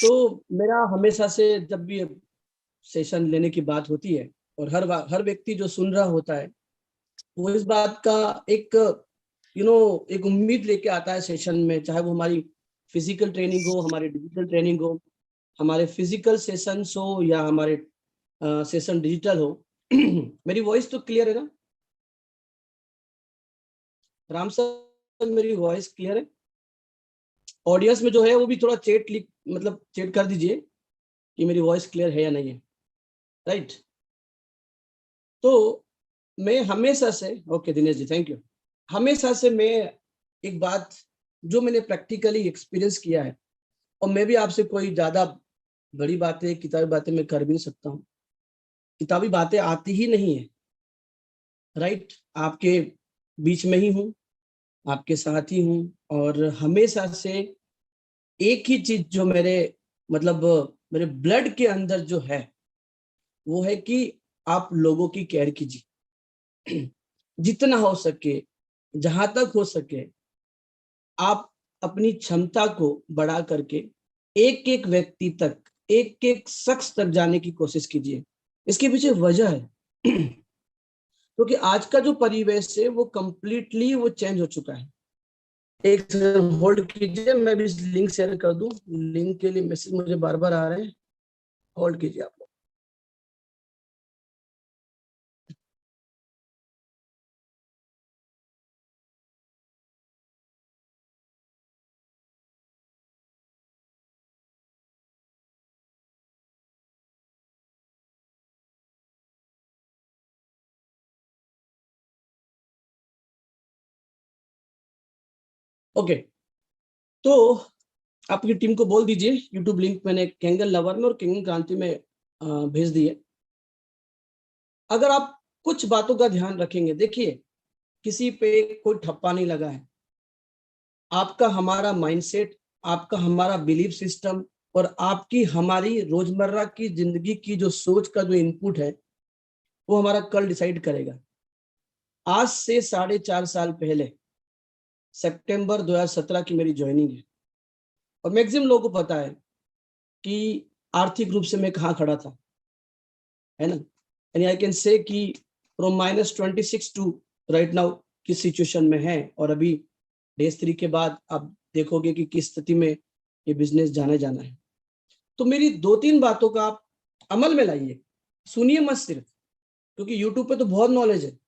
तो मेरा हमेशा से जब भी सेशन लेने की बात होती है और हर व्यक्ति जो सुन रहा होता है वो इस बात का एक एक उम्मीद लेके आता है सेशन में, चाहे वो हमारी फिजिकल ट्रेनिंग हो, हमारी डिजिटल ट्रेनिंग हो, हमारे फिजिकल सेशंस हो या हमारे सेशन डिजिटल हो। मेरी वॉइस तो क्लियर है ना राम सर? मेरी वॉइस क्लियर है? ऑडियंस में जो है वो भी थोड़ा चेट लिख मतलब चेट कर दीजिए कि मेरी वॉइस क्लियर है या नहीं है। राइट। तो मैं हमेशा से, okay Dinesh ji thank you, हमेशा से मैं एक बात जो मैंने प्रैक्टिकली एक्सपीरियंस किया है, और मैं भी आपसे कोई ज्यादा बड़ी बातें किताबी बातें मैं कर भी नहीं सकता हूँ, किताबी बातें आती ही नहीं है। राइट। आपके बीच में ही हूँ, आपके साथ ही हूँ, और हमेशा से एक ही चीज जो मतलब मेरे ब्लड के अंदर जो है वो है कि आप लोगों की केयर कीजिए। जितना हो सके, जहां तक हो सके, आप अपनी क्षमता को बढ़ा करके एक एक व्यक्ति तक, एक एक शख्स तक जाने की कोशिश कीजिए। इसके पीछे वजह है क्योंकि आज का जो परिवेश है वो कंप्लीटली वो चेंज हो चुका है। एक सेकंड होल्ड कीजिए, मैं भी लिंक शेयर कर दूं। लिंक के लिए मैसेज मुझे बार बार आ रहे हैं, होल्ड कीजिए आप लोग। ओके, तो आपकी टीम को बोल दीजिए यूट्यूब लिंक मैंने कैंगन लवर में और कैंगन क्रांति में भेज दिए। अगर आप कुछ बातों का ध्यान रखेंगे, देखिए किसी पे कोई ठप्पा नहीं लगा है। आपका हमारा माइंडसेट, आपका हमारा बिलीफ सिस्टम और आपकी हमारी रोजमर्रा की जिंदगी की जो सोच का जो इनपुट है वो हमारा कल डिसाइड करेगा। आज से 4.5 साल पहले सितंबर 2017 की मेरी ज्वाइनिंग है, और मैक्सिमम लोगों को पता है कि आर्थिक रूप से मैं कहाँ खड़ा था, है ना। यानी आई कैन से कि फ्रॉम -26 टू राइट नाउ किस सिचुएशन में है, और अभी डे 3 के बाद आप देखोगे कि किस स्थिति में ये बिजनेस जाना जाना है। तो मेरी 2-3 बातों का आप अमल में लाइए, सुनिए मत सिर्फ, क्योंकि यूट्यूब पे तो बहुत नॉलेज है,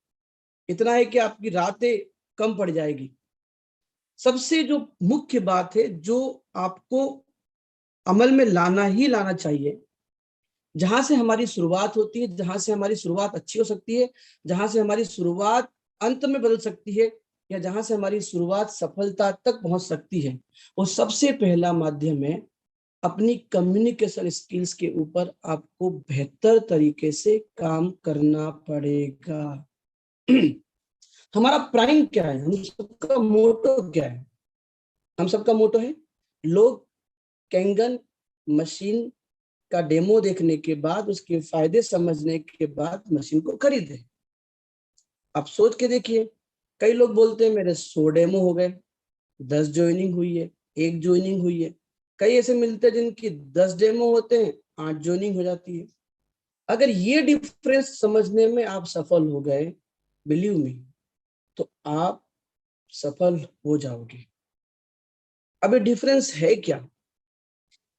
इतना है कि आपकी रातें कम पड़ जाएगी। सबसे जो मुख्य बात है जो आपको अमल में लाना ही लाना चाहिए, जहां से हमारी शुरुआत होती है, जहां से हमारी शुरुआत अच्छी हो सकती है, जहां से हमारी शुरुआत अंत में बदल सकती है, या जहां से हमारी शुरुआत सफलता तक पहुंच सकती है, वो सबसे पहला माध्यम है अपनी कम्युनिकेशन स्किल्स के ऊपर आपको बेहतर तरीके से काम करना पड़ेगा। हमारा प्राइम क्या है, हम सबका मोटो क्या है? हम सबका मोटो है, लोग कैंगन मशीन का डेमो देखने के बाद, उसके फायदे समझने के बाद मशीन को खरीदे। आप सोच के देखिए, कई लोग बोलते हैं मेरे 100 डेमो हो गए, 10 ज्वाइनिंग हुई है, 1 ज्वाइनिंग हुई है। कई ऐसे मिलते हैं जिनकी 10 डेमो होते हैं, 8 ज्वाइनिंग हो जाती है। अगर ये डिफरेंस समझने में आप सफल हो गए, बिलीव मी, तो आप सफल हो जाओगे। अब ये डिफरेंस है क्या?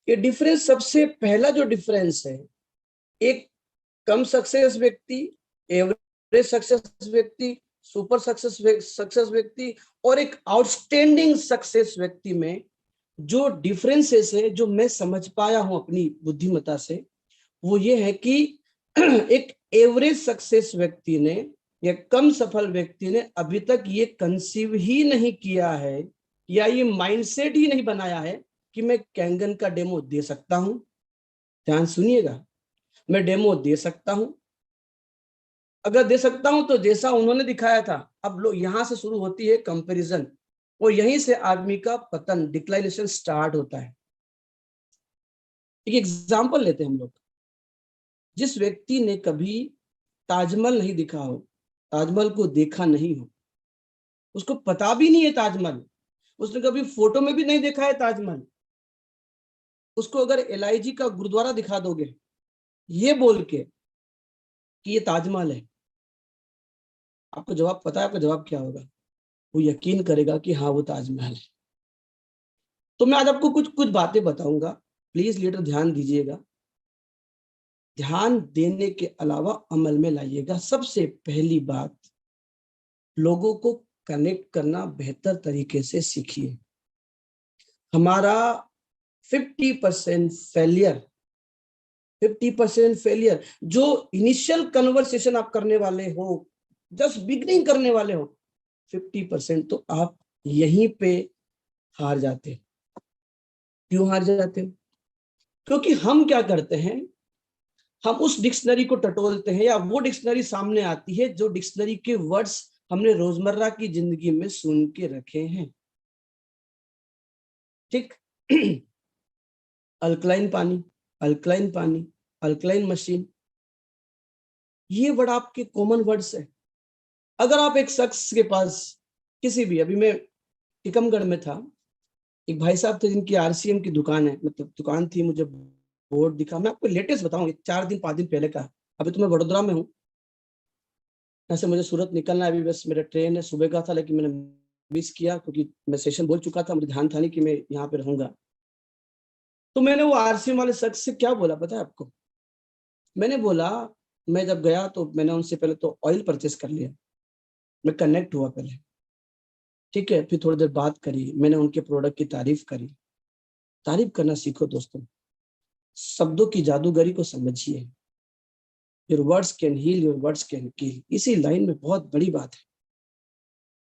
ये डिफरेंस, सबसे पहला जो डिफरेंस है, एक कम सक्सेस व्यक्ति, एवरेज सक्सेस व्यक्ति, सुपर सक्सेस व्यक्ति और एक आउटस्टैंडिंग सक्सेस व्यक्ति में जो डिफरेंसेस है, जो मैं समझ पाया हूं अपनी बुद्धिमत्ता से, वो ये है कि एक एवरेज सक्सेस व्यक्ति ने या कम सफल व्यक्ति ने अभी तक ये कंसीव ही नहीं किया है, या ये माइंडसेट ही नहीं बनाया है कि मैं कैंगन का डेमो दे सकता हूं। ध्यान सुनिएगा, मैं डेमो दे सकता हूं। अगर दे सकता हूं तो जैसा उन्होंने दिखाया था। अब लोग यहां से शुरू होती है कंपैरिजन, और यहीं से आदमी का पतन, डिक्लाइनेशन स्टार्ट होता है। एक एग्जांपल लेते हैं हम लोग। जिस व्यक्ति ने कभी ताजमहल नहीं दिखा हो, ताजमहल को देखा नहीं हो, उसको पता भी नहीं है ताजमहल, उसने कभी फोटो में भी नहीं देखा है ताजमहल, उसको अगर एलआईजी का गुरुद्वारा दिखा दोगे ये बोल के कि ये ताजमहल है, आपको जवाब पता है आपका जवाब क्या होगा? वो यकीन करेगा कि हाँ वो ताजमहल है। तो मैं आज आपको कुछ कुछ बातें बताऊंगा, प्लीज लीडर ध्यान दीजिएगा, ध्यान देने के अलावा अमल में लाइएगा। सबसे पहली बात, लोगों को कनेक्ट करना बेहतर तरीके से सीखिए। हमारा 50% फेलियर, 50% फेलियर, जो इनिशियल कन्वर्सेशन आप करने वाले हो, जस्ट बिगनिंग करने वाले हो, 50% तो आप यहीं पे हार जाते हैं। क्यों हार जाते हो? क्योंकि हम क्या करते हैं, हम उस डिक्शनरी को टटोलते हैं, या वो डिक्शनरी सामने आती है जो डिक्शनरी के वर्ड्स हमने रोजमर्रा की जिंदगी में सुन के रखे हैं। ठीक। अल्कलाइन पानी, अल्कलाइन पानी, अल्कलाइन मशीन, ये वर्ड आपके कॉमन वर्ड्स है। अगर आप एक शख्स के पास किसी भी, अभी मैं टीकमगढ़ में था, एक भाई साहब थे जिनकी आरसीएम की दुकान है, मतलब दुकान थी, मुझे बोर्ड दिखा, मैं आपको लेटेस्ट बताऊं 4 दिन 5 दिन पहले का। अभी तो मैं वडोदरा में हूँ, ऐसे मुझे सूरत निकलना है, अभी बस मेरा ट्रेन है सुबह का था, लेकिन मैंने मिस किया क्योंकि मैं सेशन बोल चुका था, मुझे ध्यान था नहीं कि मैं यहाँ पे रहूंगा। तो मैंने वो आरसीएम वाले शख्स से क्या बोला पता है आपको? मैंने बोला, मैं जब गया तो मैंने उनसे पहले तो ऑयल परचेस कर लिया, मैं कनेक्ट हुआ पहले, ठीक है, फिर थोड़ी देर बात करी, मैंने उनके प्रोडक्ट की तारीफ करी। तारीफ करना सीखो दोस्तों, शब्दों की जादूगरी को समझिए। Your words can heal, your words can kill, इसी लाइन में बहुत बड़ी बात है,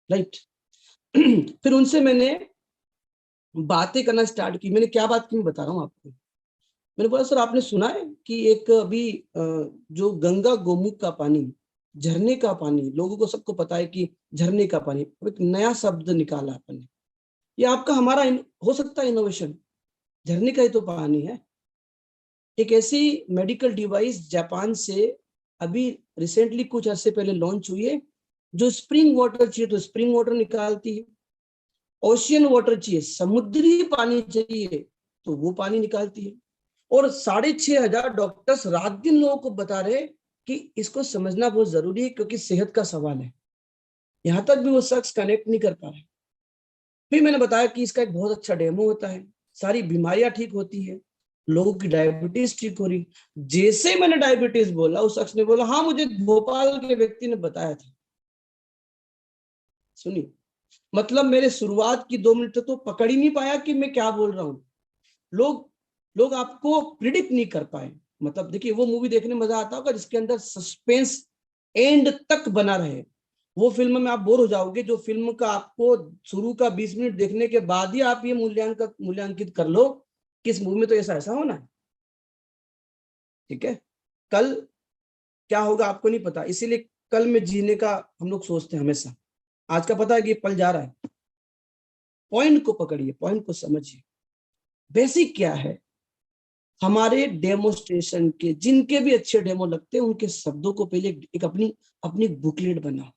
राइट। फिर उनसे मैंने बातें करना स्टार्ट की। मैंने क्या बात की मैं बता रहा हूँ आपको। मैंने बोला, सर आपने सुना है कि एक अभी जो गंगा गोमुख का पानी, झरने का पानी, लोगों को सबको पता है कि झरने का पानी, एक नया शब्द निकाला अपन ने, ये आपका हमारा हो सकता है इनोवेशन, झरने का ही तो पानी है। एक ऐसी मेडिकल डिवाइस जापान से अभी रिसेंटली कुछ अर्से पहले लॉन्च हुई है, जो स्प्रिंग वाटर चाहिए तो स्प्रिंग वाटर निकालती है, ओशियन वाटर चाहिए, समुद्री पानी चाहिए तो वो पानी निकालती है। और 6,500 डॉक्टर्स रात दिन लोगों को बता रहे कि इसको समझना बहुत जरूरी है क्योंकि सेहत का सवाल है। यहां तक भी वो शख्स कनेक्ट नहीं कर पा रहे। फिर मैंने बताया कि इसका एक बहुत अच्छा डेमो होता है, सारी बीमारियां ठीक होती है, लोगों की डायबिटीज ठीक हो रही। जैसे मैंने डायबिटीज बोला, उस शख्स ने बोला, हाँ मुझे भोपाल के व्यक्ति ने बताया था। सुनिए, मतलब मेरे शुरुआत की 2 मिनट तो पकड़ ही नहीं पाया कि मैं क्या बोल रहा हूं। लोग लोग आपको प्रिडिक्ट नहीं कर पाए। मतलब देखिए, वो मूवी देखने में मजा आता होगा जिसके अंदर सस्पेंस एंड तक बना रहे। वो फिल्म में आप बोर हो जाओगे, जो फिल्म का आपको शुरू का 20 मिनट देखने के बाद ही आप ये मूल्यांकित कर लो कि इस मूवी में तो ऐसा ऐसा होना है। ठीक है, कल क्या होगा आपको नहीं पता, इसीलिए कल में जीने का हम लोग सोचते हैं हमेशा। आज का पता है कि ये पल जा रहा है। पॉइंट को पकड़िए, पॉइंट को समझिए। बेसिक क्या है, हमारे डेमोस्ट्रेशन के जिनके भी अच्छे डेमो लगते हैं उनके शब्दों को पहले एक अपनी अपनी बुकलेट बनाओ।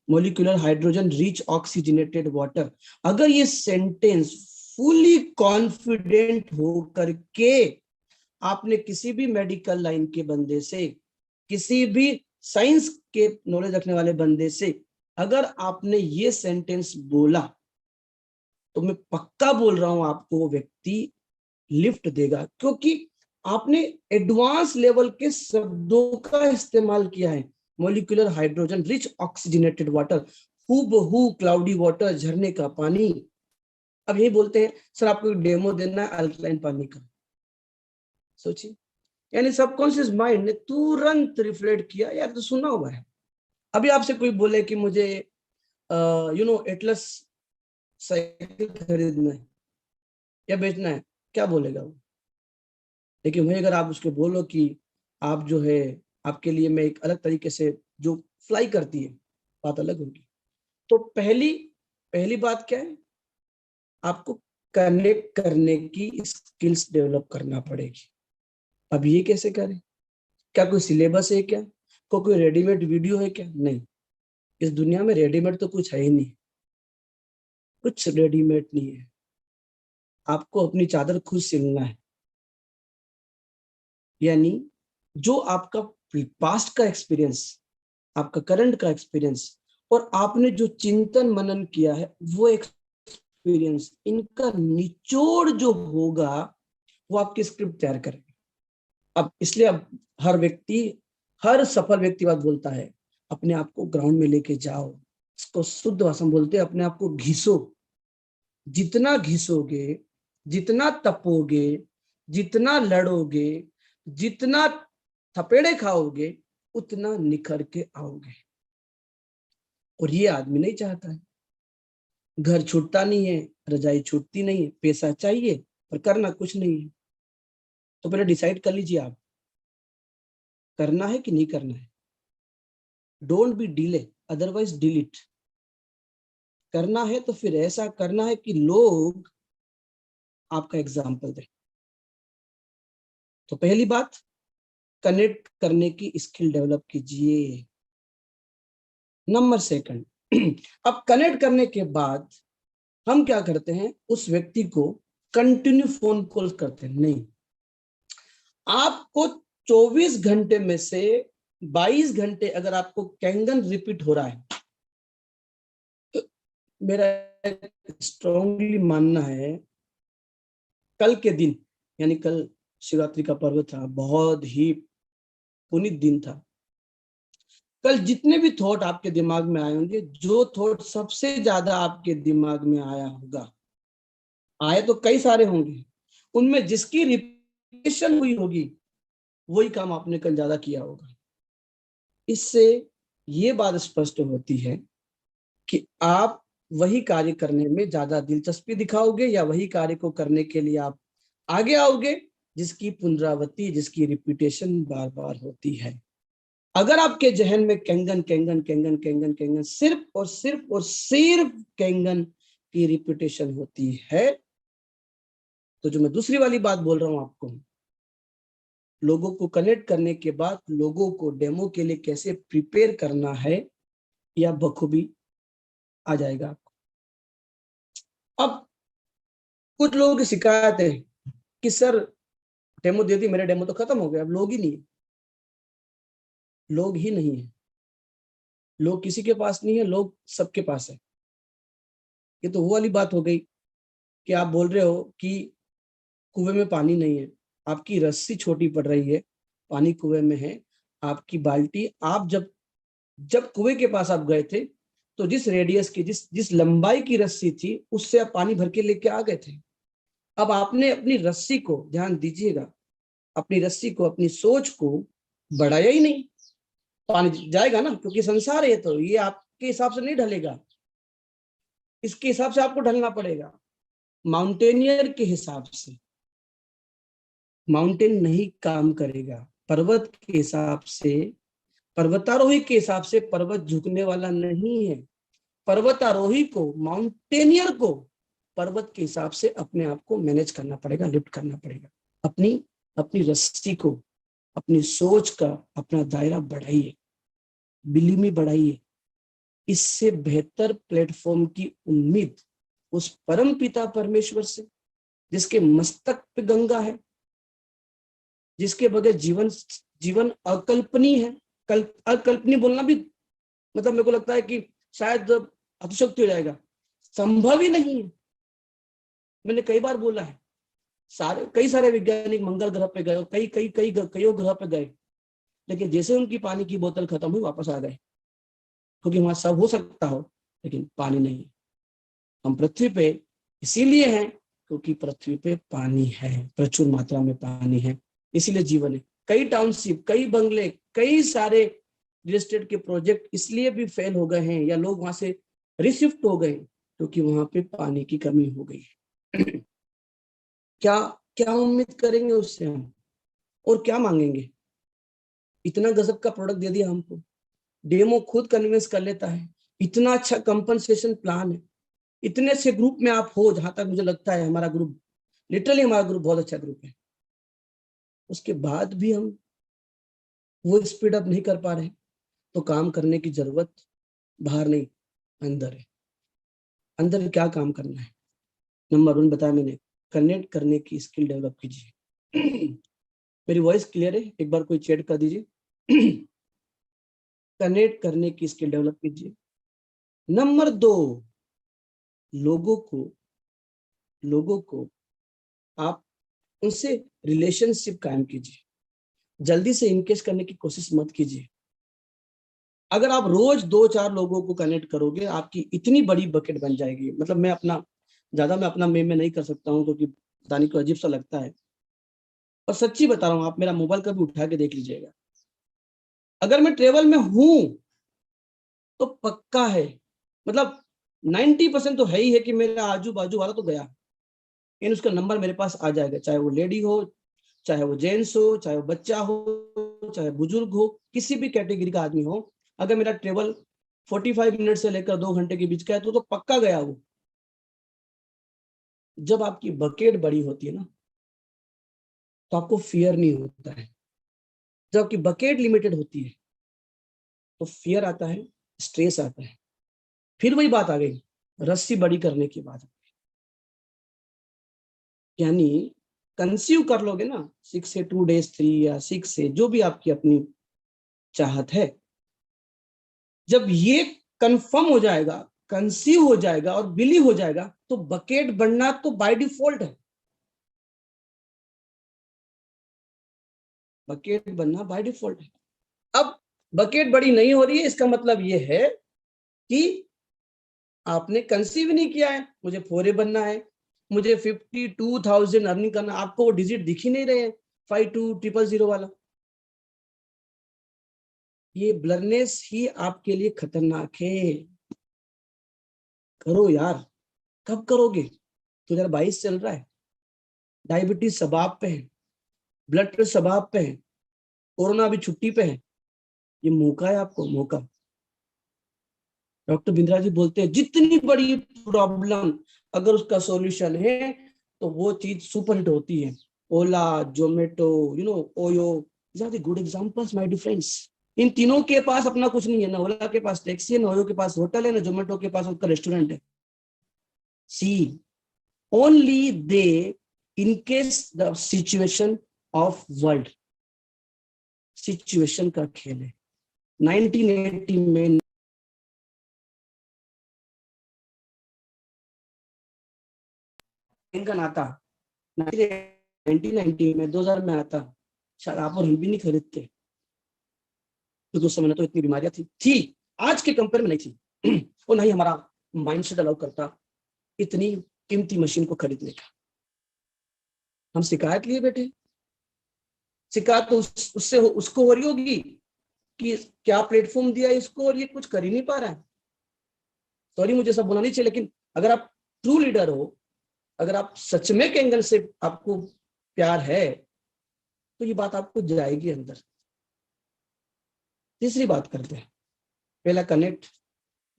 Molecular hydrogen rich oxygenated water, अगर ये सेंटेंस फुली कॉन्फिडेंट हो करके आपने किसी भी मेडिकल लाइन के बंदे से, किसी भी साइंस के नॉलेज रखने वाले बंदे से अगर आपने ये सेंटेंस बोला, तो मैं पक्का बोल रहा हूं आपको वो व्यक्ति लिफ्ट देगा, क्योंकि आपने एडवांस लेवल के शब्दों का इस्तेमाल किया है। Molecular hydrogen rich oxygenated water, हूबहू क्लाउडी वाटर, झरने का पानी। अब यही बोलते हैं, सर आपको डेमो देना है अल्कलाइन पानी का। सोचिए, यानी सबकॉन्शियस माइंड ने तुरंत रिफ्लेक्ट किया, यार तो सुना हुआ है। अभी आपसे कोई बोले कि मुझे एटलस साइकिल खरीदना है या बेचना है, क्या बोलेगा वो? लेकिन वही अगर आप उसको बोलो कि आप जो है, आपके लिए मैं एक अलग तरीके से जो फ्लाई करती है, बात अलग होगी। तो पहली पहली बात क्या है, आपको कनेक्ट करने की स्किल्स डेवलप करना पड़ेगी। अब ये कैसे करें? क्या कोई सिलेबस है क्या? कोई रेडीमेड वीडियो है क्या? नहीं, इस दुनिया में रेडीमेड तो कुछ है ही नहीं, कुछ रेडीमेड नहीं है। आपको अपनी चादर खुद सिलना है। यानी जो आपका पास्ट का एक्सपीरियंस, आपका करंट का एक्सपीरियंस और आपने जो चिंतन मनन किया है वो एक्सपीरियंस, इनका निचोड़ जो होगा वो आपकी स्क्रिप्ट तैयार करेगा। अब इसलिए अब हर सफल व्यक्ति बात बोलता है, अपने आप को ग्राउंड में लेके जाओ। इसको शुद्ध भाषा में बोलते हैं, अपने आप को घिसो। जितना घिसोगे, जितना तपोगे, जितना लड़ोगे, जितना थपेड़े खाओगे, उतना निखर के आओगे। और ये आदमी नहीं चाहता है। घर छूटता नहीं है, रजाई छूटती नहीं है, पैसा चाहिए पर करना कुछ नहीं है। तो पहले डिसाइड कर लीजिए, आप करना है कि नहीं करना है। Don't be delay, otherwise delete. करना है तो फिर ऐसा करना है कि लोग आपका एग्जाम्पल दें। तो पहली बात, कनेक्ट करने की स्किल डेवलप कीजिए। नंबर सेकंड, अब कनेक्ट करने के बाद हम क्या करते हैं, उस व्यक्ति को कंटिन्यू फोन कॉल करते हैं नहीं। आपको 24 घंटे में से 22 घंटे अगर आपको कैंगन रिपीट हो रहा है, तो मेरा स्ट्रांगली मानना है, कल के दिन, यानी कल शिवरात्रि का पर्व था, बहुत ही पुनीत दिन था। कल जितने भी थॉट आपके दिमाग में आए होंगे, जो थॉट सबसे ज्यादा आपके दिमाग में आया होगा, आए तो कई सारे होंगे, उनमें जिसकी रिपीटेशन हुई होगी वही काम आपने कल ज्यादा किया होगा। इससे ये बात स्पष्ट होती है कि आप वही कार्य करने में ज्यादा दिलचस्पी दिखाओगे या वही कार्य को करने के लिए आप आगे आओगे जिसकी पुनरावृत्ति, जिसकी रिपीटेशन बार बार होती है। अगर आपके जहन में Kangen Kangen Kangen Kangen Kangen सिर्फ और सिर्फ और सिर्फ कैंगन की रिपीटेशन होती है, तो जो मैं दूसरी वाली बात बोल रहा हूं आपको, लोगों को कनेक्ट करने के बाद लोगों को डेमो के लिए कैसे प्रिपेयर करना है, या बखूबी आ जाएगा आपको। अब कुछ लोगों की शिकायत है कि सर डेमो दे दी, मेरा डेमो तो खत्म हो गया, अब लोग ही नहीं है। लोग ही नहीं है, लोग किसी के पास नहीं है, लोग सबके पास है। ये तो वो वाली बात हो गई कि आप बोल रहे हो कि कुएं में पानी नहीं है, आपकी रस्सी छोटी पड़ रही है, पानी कुएं में है, आपकी बाल्टी, आप जब जब कुएं के पास आप गए थे तो जिस रेडियस की, जिस जिस लंबाई की रस्सी थी, उससे आप पानी भर के लेके आ गए थे। अब आपने अपनी रस्सी को, ध्यान दीजिएगा, अपनी रस्सी को, अपनी सोच को बढ़ाया ही नहीं। पानी जाएगा ना, क्योंकि संसार है, तो ये आपके हिसाब से नहीं ढलेगा, इसके हिसाब से आपको ढलना पड़ेगा, माउंटेनियर के हिसाब से। माउंटेन नहीं काम करेगा, पर्वत के हिसाब से, पर्वतारोही के हिसाब से पर्वत झुकने वाला नहीं है। पर्वतारोही को, माउंटेनियर को पर्वत के हिसाब से अपने आप को मैनेज करना पड़ेगा, लिफ्ट करना पड़ेगा। अपनी अपनी रस्सी को, अपनी सोच का अपना दायरा बढ़ाइए, बिलीमी बढ़ाइए। इससे बेहतर प्लेटफॉर्म की उम्मीद उस परम पिता परमेश्वर से, जिसके मस्तक पे गंगा है, जिसके बगैर जीवन जीवन अकल्पनीय है। अकल्पनीय बोलना भी मतलब मेरे को लगता है कि शायद अतिशक्ति हो जाएगा, संभव ही नहीं है। मैंने कई बार बोला है, कई सारे वैज्ञानिक मंगल ग्रह पे गए, कई ग्रह पे गए, लेकिन जैसे उनकी पानी की बोतल खत्म हुई वापस आ गए, क्योंकि वहां सब हो सकता हो लेकिन पानी नहीं। हम पृथ्वी पे इसीलिए हैं क्योंकि पृथ्वी पे पानी है, प्रचुर मात्रा में पानी है, इसीलिए जीवन है। कई टाउनशिप, कई बंगले, कई सारे रियल एस्टेट के प्रोजेक्ट इसलिए भी फेल हो गए हैं या लोग वहां से रिशिफ्ट हो गए क्योंकि वहां पे पानी की कमी हो गई है। क्या क्या उम्मीद करेंगे उससे हम, और क्या मांगेंगे? इतना गजब का प्रोडक्ट दे दिया हमको, डेमो खुद कन्विंस कर लेता है, इतना अच्छा कंपनसेशन प्लान है, इतने से ग्रुप में आप हो, जहां तक मुझे लगता है हमारा ग्रुप, लिटरली हमारा ग्रुप बहुत अच्छा ग्रुप है, उसके बाद भी हम वो स्पीड अप नहीं कर पा रहे, तो काम करने की जरूरत बाहर नहीं, अंदर है। अंदर क्या काम करना है? नंबर 1 बताया मैंने, कनेक्ट करने की स्किल डेवलप कीजिए। मेरी वॉइस क्लियर है? एक बार कोई चैट कर दीजिए। कनेक्ट करने की स्किल डेवलप कीजिए। नंबर 2, लोगों को आप उनसे रिलेशनशिप कायम कीजिए। जल्दी से इनकेस करने की कोशिश मत कीजिए। अगर आप रोज 2-4 लोगों को कनेक्ट करोगे, आपकी इतनी बड़ी बकेट बन जाएगी। मतलब मैं अपना में नहीं कर सकता हूँ, क्योंकि बताने को अजीब सा लगता है, और सच्ची बता रहा हूँ। आप मेरा मोबाइल कभी उठा के देख लीजिएगा। अगर मैं ट्रेवल में हूं तो पक्का है, मतलब 90% तो है ही है कि मेरा आजू बाजू वाला तो गया, लेकिन उसका नंबर मेरे पास आ जाएगा। चाहे वो लेडी हो, चाहे वो जेंट्स हो, चाहे वो बच्चा हो, चाहे बुजुर्ग हो, किसी भी कैटेगरी का आदमी हो। अगर मेरा ट्रेवल 45 मिनट से लेकर 2 घंटे के बीच का है तो पक्का गया वो। जब आपकी बकेट बड़ी होती है ना, तो आपको फियर नहीं होता है। जब आपकी बकेट लिमिटेड होती है तो फियर आता है, स्ट्रेस आता है। फिर वही बात आ गई रस्सी बड़ी करने की बात। यानी कंसीव कर लोगे ना 6 से 2 days 3 या 6 से, जो भी आपकी अपनी चाहत है, जब ये कंफर्म हो जाएगा, कंसीव हो जाएगा और बिली हो जाएगा, तो बकेट बढ़ना तो बाय डिफॉल्ट है। बकेट बनना बाय डिफॉल्ट है। अब बकेट बड़ी नहीं हो रही है, इसका मतलब ये है कि आपने कंसीव नहीं किया है। मुझे 4A बनना है, मुझे 52,000 अर्निंग करना, आपको वो डिजिट दिख ही नहीं रहे हैं, 52,000 वाला। ये ब्लरनेस ही आपके लिए खतरनाक है। करो यार। कब करोगे? 2022 चल रहा है, डायबिटीज सबाब पे है, ब्लड प्रेशर सबाब पे है, कोरोना अभी छुट्टी पे है। ये मौका है आपको, मौका। डॉक्टर बिंद्रा जी बोलते हैं जितनी बड़ी प्रॉब्लम अगर उसका सॉल्यूशन है तो वो चीज सुपरहिट होती है। Ola, Zomato, OYO, these are the good examples my dear friends। इन तीनों के पास अपना कुछ नहीं है, ना ओला के पास टैक्सी है, ना ओयो के पास होटल है, ना जोमेटो के पास उसका रेस्टोरेंट है। सी only they in case the situation of world। Situation का खेल है। 1980 में कैंगन आता, 1990 में 2000 में आता, शायद आप और हम भी नहीं खरीदते, क्योंकि उस समय तो इतनी बीमारियां थी आज के कंपेयर में नहीं थी। और नहीं हमारा माइंडसेट अलाउ करता इतनी कीमती मशीन को खरीदने का। हम शिकायत लिए बैठे। शिकायत तो उससे उसको हो रही होगी कि क्या प्लेटफॉर्म दिया इसको और ये कुछ कर ही नहीं पा रहा है। सॉरी, मुझे सब बोलना नहीं चाहिए, लेकिन अगर आप ट्रू लीडर हो, अगर आप सच में के एंगल से आपको प्यार है, तो ये बात आपको जाएगी अंदर। तीसरी बात करते हैं। पहला कनेक्ट,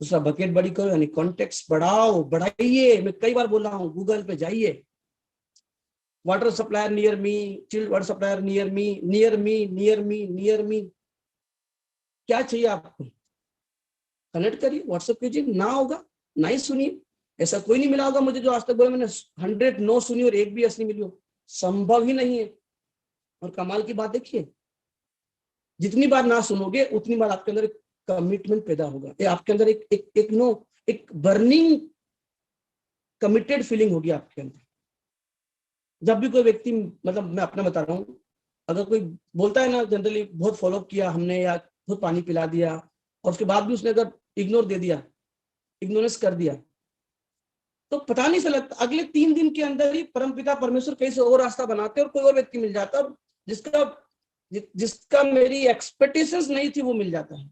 दूसरा बकेट बड़ी करो, यानी कॉन्टेक्स्ट बढ़ाओ, बढ़ाइए। मैं कई बार बोल रहा हूँ, गूगल पे जाइए, water supplier near me, chilled water supplier near me, near me, near me, near me. क्या चाहिए आपको? कनेक्ट करिए, व्हाट्सएप कीजिए। ना होगा ना ही सुनिए। ऐसा कोई नहीं मिला होगा मुझे जो आज तक बोले मैंने 100 नो सुनी और एक भी यस नहीं मिली हो। संभव ही नहीं है। और कमाल की बात देखिए, जितनी बार ना सुनोगे उतनी बार आपके अंदर एक कमिटमेंट पैदा होगा। आपके अंदर एक बर्निंग कमिटेड फीलिंग होगी आपके अंदर। जब भी कोई व्यक्ति, मतलब मैं अपना बता रहा हूँ, अगर कोई बोलता है ना, जनरली बहुत फॉलो किया हमने या बहुत पानी पिला दिया और उसके बाद भी उसने अगर इग्नोर दे दिया, इग्नोरेंस कर दिया, तो पता नहीं चला अगले 3 दिन के अंदर ही परमपिता परमेश्वर कैसे और रास्ता बनाते और कोई और व्यक्ति मिल जाता और जिसका मेरी एक्सपेक्टेशंस नहीं थी वो मिल जाता है।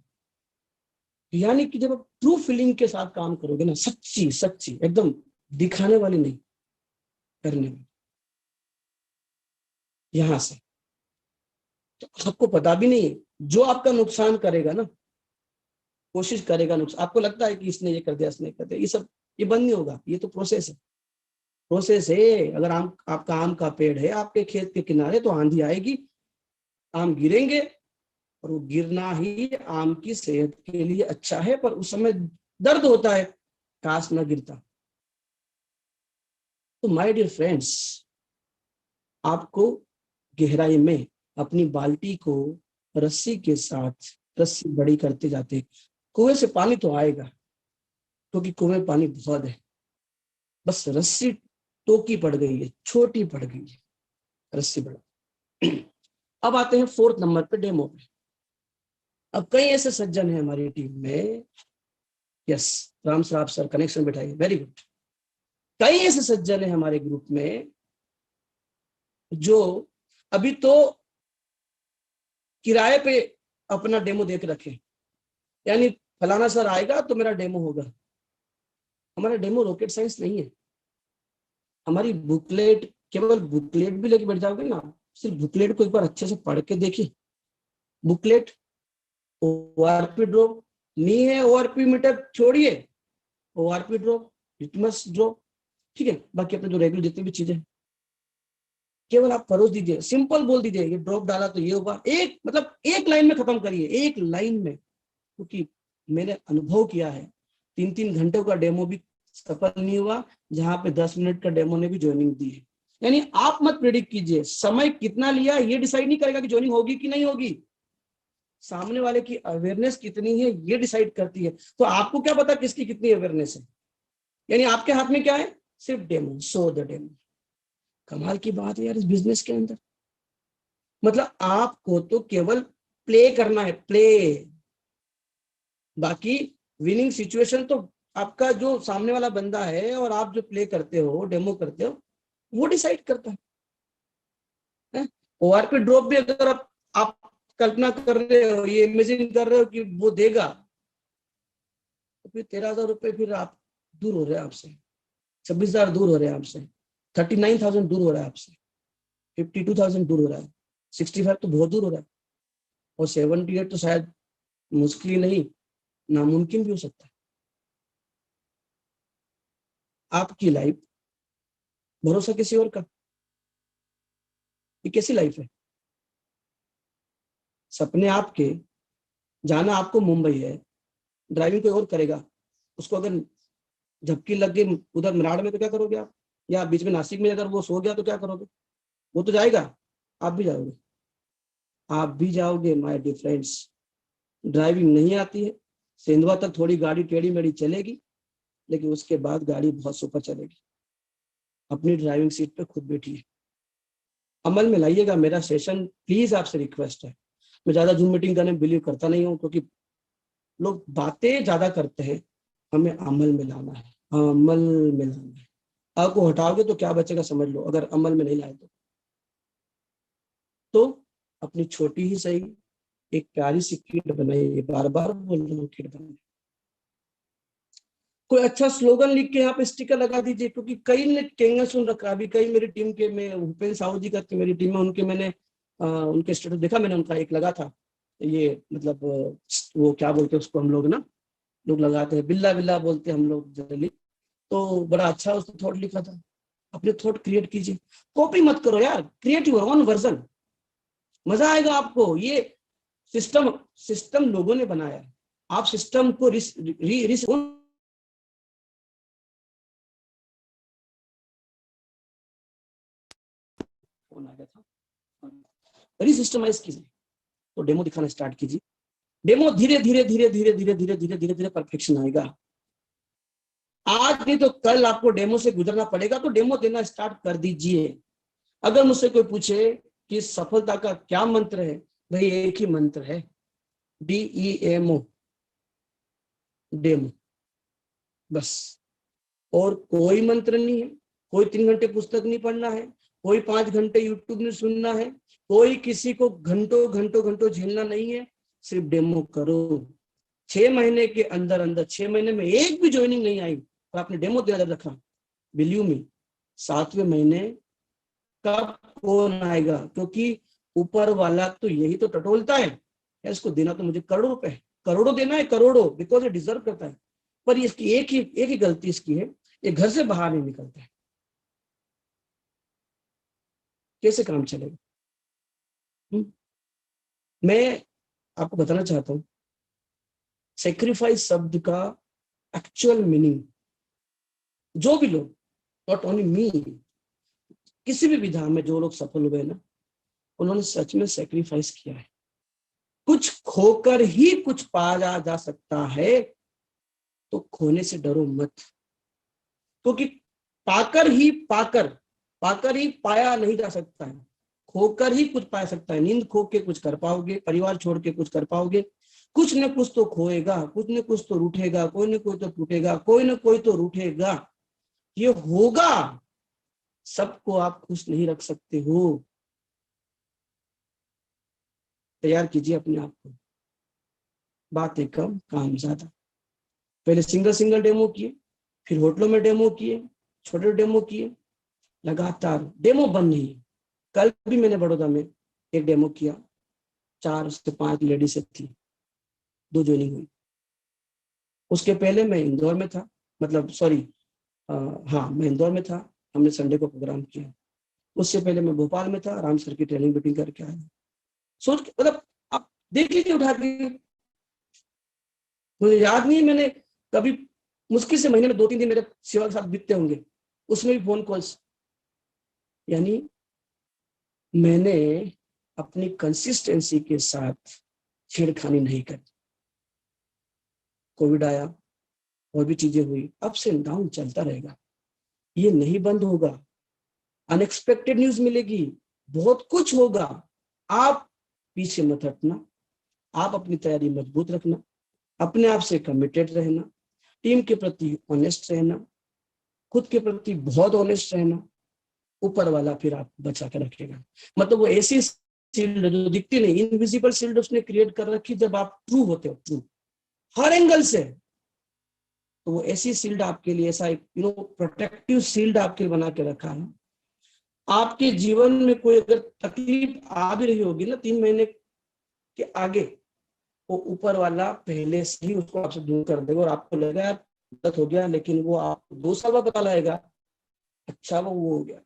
यानी कि जब आप ट्रू फीलिंग के साथ काम करोगे ना, सच्ची सच्ची एकदम, दिखाने वाली नहीं, करने वाली, यहां से, तो आपको पता भी नहीं है जो आपका नुकसान करेगा ना, कोशिश करेगा नुकसान, आपको लगता है कि इसने ये कर दिया, इसने कर दिया, ये सब ये बंद नहीं होगा। ये तो प्रोसेस है, प्रोसेस है। अगर आपका आम का पेड़ है आपके खेत के किनारे, तो आंधी आएगी, आम गिरेंगे, और वो गिरना ही आम की सेहत के लिए अच्छा है, पर उस समय दर्द होता है, काश न गिरता। तो माय डियर फ्रेंड्स, आपको गहराई में अपनी बाल्टी को रस्सी के साथ रस्सी बड़ी करते जाते। कुएं से पानी तो आएगा क्योंकि कुएं में पानी बहुत है, बस रस्सी टोकी पड़ गई है, छोटी पड़ गई है, रस्सी बड़ा। अब आते हैं 4th नंबर पे, डेमो पे। अब कई ऐसे सज्जन हैं हमारी टीम में, yes Ram Saraf sir connection बैठाइए, वेरी गुड। कई ऐसे सज्जन हैं हमारे ग्रुप में जो अभी तो किराए पे अपना डेमो देख रखे, यानी फलाना सर आएगा तो मेरा डेमो होगा। हमारा डेमो रॉकेट साइंस नहीं है। हमारी बुकलेट, केवल बुकलेट भी लेके बैठ जाओगे ना, सिर्फ बुकलेट को एक बार अच्छे से पढ़ के देखिए। बुकलेट, ओआरपी ड्रॉप नहीं है, ओआरपी मीटर छोड़िए, ओआरपी ड्रॉप, लिटमस ड्रॉप, ठीक है, बाकी अपने जो रेगुलर जितनी भी चीजें, केवल आप परोस दीजिए, सिंपल बोल दीजिए ये ड्रॉप डाला तो ये होगा। एक मतलब एक लाइन में खत्म करिए, एक लाइन में। क्योंकि मैंने अनुभव किया है, 3-3 घंटों का डेमो भी सफल नहीं हुआ, जहां पे 10 मिनट का डेमो ने भी ज्वाइनिंग दी है। यानी आप मत प्रेडिक्ट कीजिए समय कितना लिया, ये डिसाइड नहीं करेगा कि ज्वाइनिंग होगी कि नहीं होगी। सामने वाले की अवेयरनेस कितनी है ये डिसाइड करती है। तो आपको क्या पता किसकी कितनी अवेयरनेस है? यानी आपके हाथ में क्या है? सिर्फ डेमो, शो द डेमो। कमाल की बात है यार इस बिजनेस के अंदर। मतलब आपको तो केवल प्ले करना है, प्ले। बाकी विनिंग सिचुएशन तो आपका जो सामने वाला बंदा है और आप जो प्ले करते हो, डेमो करते हो, वो डिसाइड करता है। ओआरपी ड्रॉप भी अगर आप कल्पना कर रहे हो, ये इमेजिन कर रहे हो कि वो देगा, तो फिर 13,000 रुपए फिर आप दूर हो रहे हैं आपसे, 26,000 दूर हो रहे हैं आपसे, 39,000 दूर हो रहा है आपसे, 52,000 दूर हो रहा है, 65 तो बहुत दूर हो रहा है, और 78 तो शायद मुश्किल ही नहीं, नामुमकिन भी हो सकता है। आपकी लाइफ भरोसा किसी और का, ये कैसी लाइफ है? सपने आपके, जाना आपको मुंबई है, ड्राइविंग कोई और करेगा, उसको अगर झपकी लग गई उधर मराड़ में तो क्या करोगे आप? या बीच में नासिक में अगर वो सो गया तो क्या करोगे? वो तो जाएगा, आप भी जाओगे, आप भी जाओगे माय डियर फ्रेंड्स। ड्राइविंग नहीं आती है, सेंधवा तक थोड़ी गाड़ी टेढ़ी मेढ़ी चलेगी, लेकिन उसके बाद गाड़ी बहुत सुपर चलेगी। अपनी ड्राइविंग सीट पे खुद बैठिए, अमल में लाइएगा। मेरा सेशन प्लीज आपसे रिक्वेस्ट है। मैं ज्यादा जूम मीटिंग करने में बिलीव करता नहीं हूँ, क्योंकि लोग बातें ज्यादा करते हैं, हमें अमल में लाना है, अमल में लाना है। आपको हटाओगे तो क्या बचेगा समझ लो, अगर अमल में नहीं लाए तो अपनी छोटी ही सही एक प्यारी सी किट बनाइए, बार बार बोल रहा हूँ किट बनाइए। कोई अच्छा स्लोगन लिख के यहाँ पे स्टिकर लगा दीजिए, क्योंकि कई ने कहना सुन रखा। अभी कई मेरी टीम के, में भूपेंद्र साहू जी करके मेरी टीम में, उनके मैंने उनके स्टेटस देखा, मैंने उनका एक लगा था, ये मतलब वो क्या बोलते हैं उसको हम लोग ना, लोग लगाते हैं बिल्ला बिल्ला बोलते हैं हम लोग जनरली, तो बड़ा अच्छा उसने थॉट लिखा था। अपने थॉट क्रिएट कीजिए, कॉपी मत करो यार, क्रिएट योर ओन वर्जन, मजा आएगा आपको। ये सिस्टम सिस्टम लोगों ने बनाया है, आप सिस्टम को रिसिस्टमाइज कीजिए। तो डेमो दिखाना स्टार्ट कीजिए, डेमो धीरे धीरे धीरे धीरे धीरे धीरे धीरे धीरे धीरे परफेक्शन आएगा। आज नहीं तो कल आपको डेमो से गुजरना पड़ेगा, तो डेमो देना स्टार्ट कर दीजिए। अगर मुझसे कोई पूछे कि सफलता का क्या मंत्र है, भाई एक ही मंत्र है, DEMO, डेमो, बस। और कोई मंत्र नहीं है, कोई 3 घंटे पुस्तक नहीं पढ़ना है, कोई 5 घंटे यूट्यूब नहीं सुनना है, कोई किसी को घंटों घंटों घंटों झेलना नहीं है, सिर्फ डेमो करो। 6 महीने के अंदर अंदर, 6 महीने में एक भी ज्वाइनिंग नहीं आई और आपने डेमो दिया रखा, बिलीव मी 7वें महीने कब कौन आएगा? क्योंकि ऊपर वाला तो यही तो टटोलता है, इसको देना तो मुझे करोड़ों रुपए, करोड़ों देना है, करोड़ों, बिकॉज ये डिजर्व करता है। पर इसकी एक ही गलती इसकी है, ये घर से बाहर नहीं निकलता है। कैसे काम चलेगा? मैं आपको बताना चाहता हूं, सेक्रीफाइस शब्द का एक्चुअल मीनिंग, जो भी लोग, नॉट ओनली मी, किसी भी विधा में जो लोग सफल हुए ना, उन्होंने सच में सेक्रीफाइस किया है। कुछ खोकर ही कुछ पाया जा सकता है, तो खोने से डरो मत, क्योंकि पाकर ही पाया नहीं जा सकता है, खोकर ही कुछ पा सकता है। नींद खो के कुछ कर पाओगे, परिवार छोड़ के कुछ कर पाओगे, कुछ न कुछ तो खोएगा, कुछ न कुछ तो रूठेगा, कोई न कोई तो टूटेगा, कोई न कोई तो रूठेगा, ये होगा। सबको आप खुश नहीं रख सकते हो। तैयार कीजिए अपने आप को, बातें कम काम ज्यादा। पहले सिंगल सिंगल डेमो किए, फिर होटलों में डेमो किए, छोटे डेमो किए, लगातार डेमो बंद नहीं है। कल भी मैंने बड़ौदा में एक डेमो किया, 4 से 5 लेडीज थी, 2 ज्वाइनिंग हुई। उसके पहले मैं इंदौर में था, मतलब सॉरी, हाँ मैं इंदौर में था, हमने संडे को प्रोग्राम किया। उससे पहले मैं भोपाल में था, राम सर की ट्रेनिंग मीटिंग करके आया। सोच के मतलब आप देख लीजिए उठा के, मुझे याद नहीं मैंने कभी, मुश्किल से महीने में 2-3 दिन मेरे सेवा के साथ बीतते होंगे, उसमें भी फोन कॉल्स। यानी मैंने अपनी कंसिस्टेंसी के साथ छेड़खानी नहीं करी। कोविड आया, और भी चीजें हुई, अप्स एंड डाउन चलता रहेगा, ये नहीं बंद होगा। अनएक्सपेक्टेड न्यूज मिलेगी, बहुत कुछ होगा। आप पीछे मत हटना, आप अपनी तैयारी मजबूत रखना, अपने आप से कमिटेड रहना, टीम के प्रति ऑनेस्ट रहना, खुद के प्रति बहुत ऑनेस्ट रहना। ऊपर वाला फिर आप बचा के रखेगा। मतलब वो ऐसी शील्ड जो दिखती नहीं, इनविजिबल शील्ड उसने क्रिएट कर रखी, जब आप ट्रू होते हो, ट्रू हर एंगल से, तो वो ऐसी शील्ड आपके लिए, ऐसा एक प्रोटेक्टिव शील्ड आपके लिए बना के रखा है। आपके जीवन में कोई अगर तकलीफ आ भी रही होगी ना 3 महीने के आगे, वो ऊपर वाला पहले से ही उसको आपसे दूर कर देगा, और आपको लगेगा यार गलत हो गया, लेकिन वो आपको 2 साल बाद पता लगेगा अच्छा वो हो गया।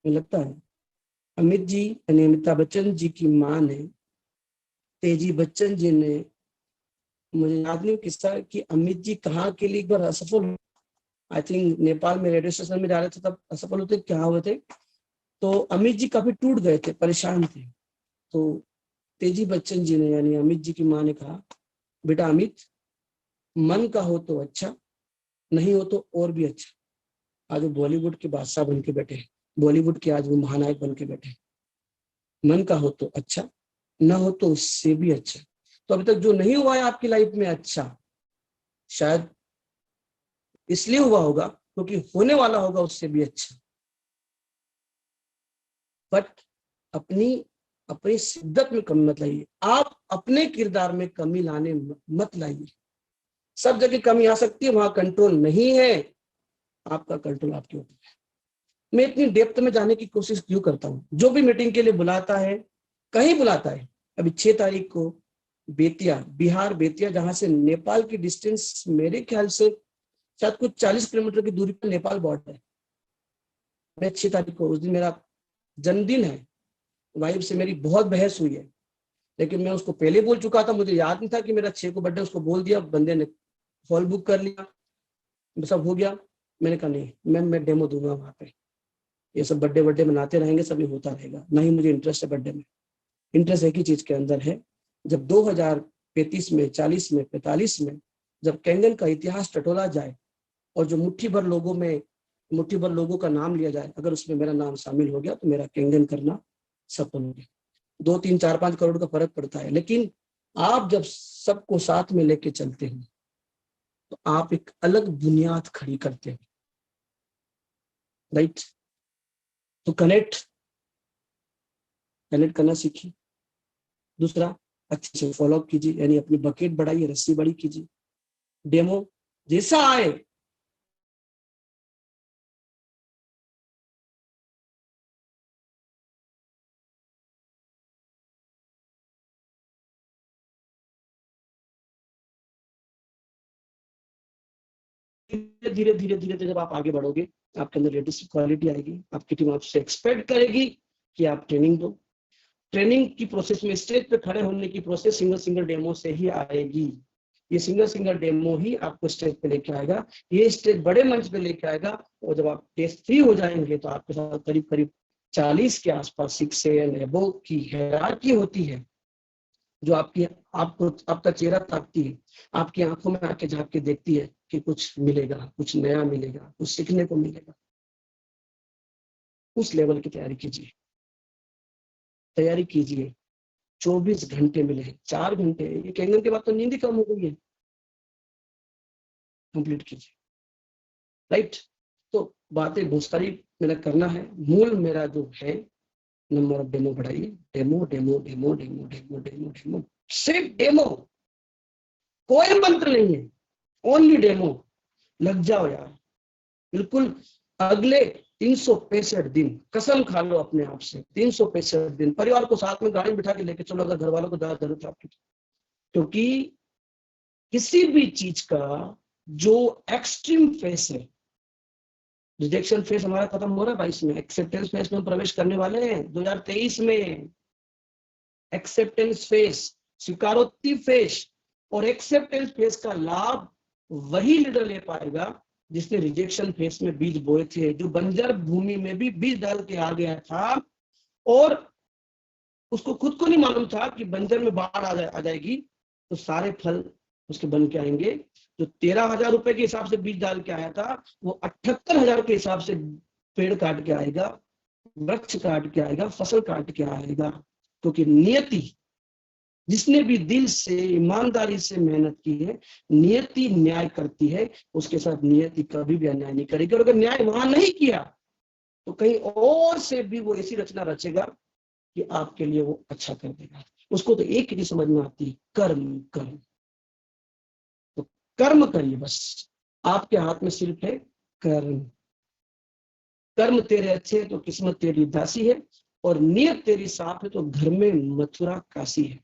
मुझे लगता है अमित जी यानी अमिताभ बच्चन जी की माँ ने, तेजी बच्चन जी ने, मुझे याद नहीं किस्सा कि अमित जी कहाँ के लिए एक बार असफल, आई थिंक नेपाल में रेडियो स्टेशन में जा रहे थे, तब असफल होते क्या हुए थे, तो अमित जी काफी टूट गए थे, परेशान थे। तो तेजी बच्चन जी ने यानी अमित जी की माँ ने कहा, बेटा अमित, मन का हो तो अच्छा, नहीं हो तो और भी अच्छा। आज वो बॉलीवुड के बादशाह बन के बैठे हैं, बॉलीवुड के आज वो महानायक बन के बैठे हैं। मन का हो तो अच्छा, ना हो तो उससे भी अच्छा। तो अभी तक जो नहीं हुआ है आपकी लाइफ में अच्छा, शायद इसलिए हुआ होगा क्योंकि होने वाला होगा उससे भी अच्छा। बट अपनी अपनी शिद्दत में कमी मत लाइए, आप अपने किरदार में कमी लाने मत लाइए। सब जगह कमी आ सकती है, वहां कंट्रोल नहीं है, आपका कंट्रोल आपके ऊपर है। मैं इतनी डेप्थ में जाने की कोशिश क्यों करता हूँ? जो भी मीटिंग के लिए बुलाता है, कहीं बुलाता है, अभी 6 तारीख को बेतिया, बिहार बेतिया, जहां से नेपाल की डिस्टेंस मेरे ख्याल से शायद कुछ 40 किलोमीटर की दूरी पर नेपाल बॉर्डर है। मैं 6 तारीख को, उस दिन मेरा जन्मदिन है, वाइफ से मेरी बहुत बहस हुई है, लेकिन मैं उसको पहले बोल चुका था, मुझे याद नहीं था कि मेरा 6 को बर्थडे, उसको बोल दिया, बंदे ने हॉल बुक कर लिया, सब हो गया। मैंने कहा नहीं, मैं डेमो दूंगा वहां पे, ये सब बर्थडे मनाते रहेंगे, सब ये होता रहेगा, नहीं मुझे इंटरेस्ट है बर्थडे में। इंटरेस्ट एक ही चीज के अंदर है, जब 2035 में, 40 में, 45 में जब कैंगन का इतिहास टटोला जाए, और जो मुट्ठी भर लोगों का नाम लिया जाए, अगर उसमें मेरा नाम शामिल हो गया तो मेरा कैंगन करना सफल हो गया। 2, 3, 4, 5 करोड़ का फर्क पड़ता है, लेकिन आप जब सबको साथ में लेके चलते हैं तो आप एक अलग बुनियाद खड़ी करते हैं, राइट? तो कनेक्ट करना सीखिए। दूसरा, अच्छे से फॉलो अप कीजिए, यानी अपनी बकेट बढ़ाइए, रस्सी बड़ी कीजिए। डेमो जैसा आए धीरे जब आप आगे बढ़ोगे, आपके अंदर लीडरशिप क्वालिटी आएगी, आपकी टीम आपसे एक्सपेक्ट करेगी कि आप ट्रेनिंग दो। ट्रेनिंग की प्रोसेस में स्टेज पे खड़े होने की प्रोसेस सिंगल डेमो से ही आएगी। ये सिंगल डेमो ही आपको स्टेज पे लेके आएगा, ये स्टेज बड़े मंच पे लेके आएगा। और जब आप टेस्ट 3 हो जाएंगे तो आपके साथ करीब 40 के आसपास 6 एंड अबव की हायरार्की होती है, जो आपका चेहरा ताकती है, आपकी आंखों में आके झांक के देखती है कि कुछ मिलेगा, कुछ नया मिलेगा, कुछ सीखने को मिलेगा। उस लेवल की तैयारी कीजिए। 24 घंटे मिले हैं, 4 घंटे, ये कैंगन के बाद तो नींद ही कम हो गई है, कंप्लीट कीजिए। राइट, तो बातें बहुत सारी मेरा करना है। मूल मेरा जो है, नंबर ऑफ डेमो बढ़ाइए, demo demo demo demo demo demo demo, सिर्फ डेमो, कोई मंत्र नहीं है, ओनली डेमो। लग जाओ यार, बिल्कुल। अगले 365 दिन कसम खा लो अपने आप से, 365 दिन परिवार को साथ में गाड़ी में बिठा के लेके चलो, अगर घर वालों को ज्यादा जरूरत है आपकी। क्योंकि किसी भी चीज का जो एक्सट्रीम फेस है, रिजेक्शन फेस हमारा खत्म हो रहा है 22 में, एक्सेप्टेंस फेस में हम प्रवेश करने वाले हैं 2023 में। एक्सेप्टेंस फेस, स्वीकारोक्ति फेस और एक्सेप्टेंस फेस का लाभ वही लीडर ले पाएगा जिसने रिजेक्शन फेस में बीज बोए थे, जो बंजर भूमि में भी बीज डाल के आ गया था और उसको खुद को नहीं मालूम था कि बंजर में बाढ़ आ जाएगी, तो सारे फल उसके बन के आएंगे। जो 13,000 रुपए के हिसाब से बीज डाल के आया था, वो 78,000 के हिसाब से पेड़ काट के आएगा, वृक्ष काट के आएगा, फसल काट के आएगा। क्योंकि नियति, जिसने भी दिल से ईमानदारी से मेहनत की है, नियति न्याय करती है, उसके साथ नियति कभी भी अन्याय नहीं करेगी। और अगर न्याय वहां नहीं किया तो कहीं और से भी वो ऐसी रचना रचेगा कि आपके लिए वो अच्छा कर देगा। उसको तो एक ही समझ में आती है, कर्म कर्म। तो कर्म करिए, बस आपके हाथ में सिर्फ है कर्म। कर्म तेरे अच्छे है तो किस्मत तेरी दासी है, और नियत तेरी साफ है तो घर में मथुरा काशी है।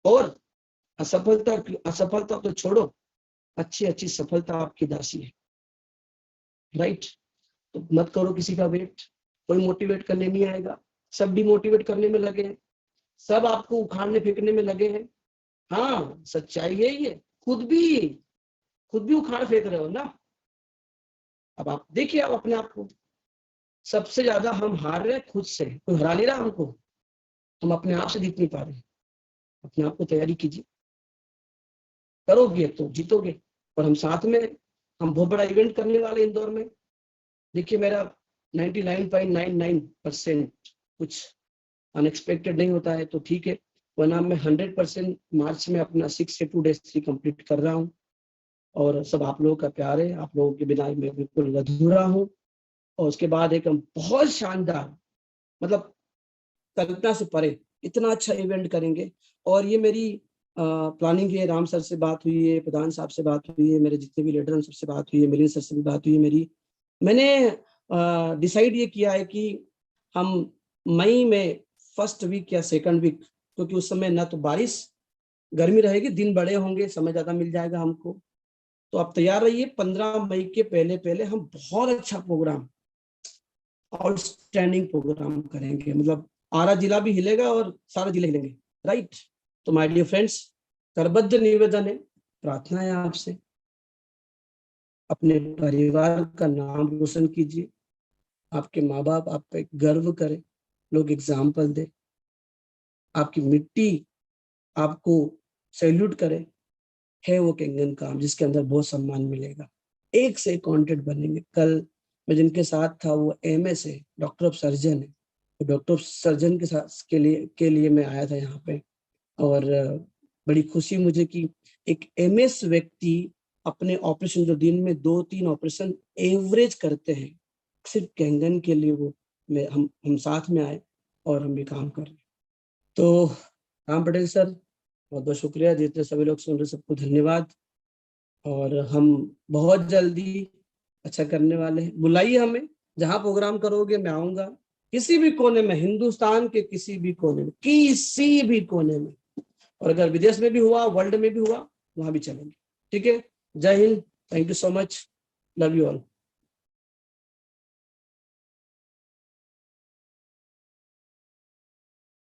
और असफलता तो छोड़ो, अच्छी अच्छी सफलता आपकी दासी है। राइट, तो मत करो किसी का वेट, कोई मोटिवेट करने नहीं आएगा, सब डिमोटिवेट करने में लगे हैं, सब आपको उखाड़ने फेंकने में लगे हैं। हाँ, सच्चाई है ये, खुद भी उखाड़ फेंक रहे हो ना। अब आप देखिए, आप अपने आप को, सबसे ज्यादा हम हार रहे खुद से, कोई हरा नहीं रहा हमको, हम अपने आप से जीत नहीं पा रहे। अपने आप को तैयारी कीजिए, करोगे तो जीतोगे। और हम साथ में, हम बहुत बड़ा इवेंट करने वाले इंदौर में। देखिए, मेरा 99.99% कुछ अनएक्सपेक्टेड नहीं होता है तो ठीक है, वरना मैं 100% मार्च में अपना 6 से 2 days 3 कंप्लीट कर रहा हूँ। और सब आप लोगों का प्यार है, आप लोगों के बिना मैं बिल्कुल अधूरा हूँ। और उसके बाद एक हम बहुत शानदार, मतलब कल्पना से परे इतना अच्छा इवेंट करेंगे। और ये मेरी प्लानिंग है, राम सर से बात हुई है, प्रधान साहब से बात हुई है, मेरे जितने भी लीडर हैं सबसे बात हुई है, मिलिंद सर से भी बात हुई है मेरी। मैंने डिसाइड ये किया है कि हम मई में फर्स्ट वीक या सेकंड वीक, क्योंकि उस समय ना तो बारिश, गर्मी रहेगी, दिन बड़े होंगे, समय ज्यादा मिल जाएगा हमको। तो आप तैयार रहिए, 15 मई के पहले पहले हम बहुत अच्छा प्रोग्राम, आउटस्टैंडिंग प्रोग्राम करेंगे। मतलब आरा जिला भी हिलेगा और सारे जिले हिलेंगे। राइट, तो माय डियर फ्रेंड्स, करबद्ध निवेदन है, प्रार्थना है आपसे, अपने परिवार का नाम रोशन कीजिए, आपके माँ बाप आप पे गर्व करें, लोग एग्जाम्पल दे, आपकी मिट्टी आपको सैल्यूट करे। है वो कैंगन काम जिसके अंदर बहुत सम्मान मिलेगा, एक से एक कॉन्टेंट बनेंगे। कल मैं जिनके साथ था वो MS है, डॉक्टर ऑफ सर्जन है, तो डॉक्टर ऑफ सर्जन के साथ के लिए मैं आया था यहाँ पे। और बड़ी खुशी मुझे कि एक MS व्यक्ति अपने ऑपरेशन, जो दिन में 2-3 ऑपरेशन एवरेज करते हैं, सिर्फ कैंगन के लिए वो हम साथ में आए और हम भी काम कर रहे हैं। तो राम पटेल सर, बहुत बहुत शुक्रिया, जितने सभी लोग सुन रहे सबको धन्यवाद। और हम बहुत जल्दी अच्छा करने वाले हैं, बुलाइए हमें, जहाँ प्रोग्राम करोगे मैं आऊंगा, किसी भी कोने में, हिंदुस्तान के किसी भी कोने में, किसी भी कोने में। और अगर विदेश में भी हुआ, वर्ल्ड में भी हुआ, वहां भी चलेंगे। ठीक है, जय Hind, thank you so much, love you all.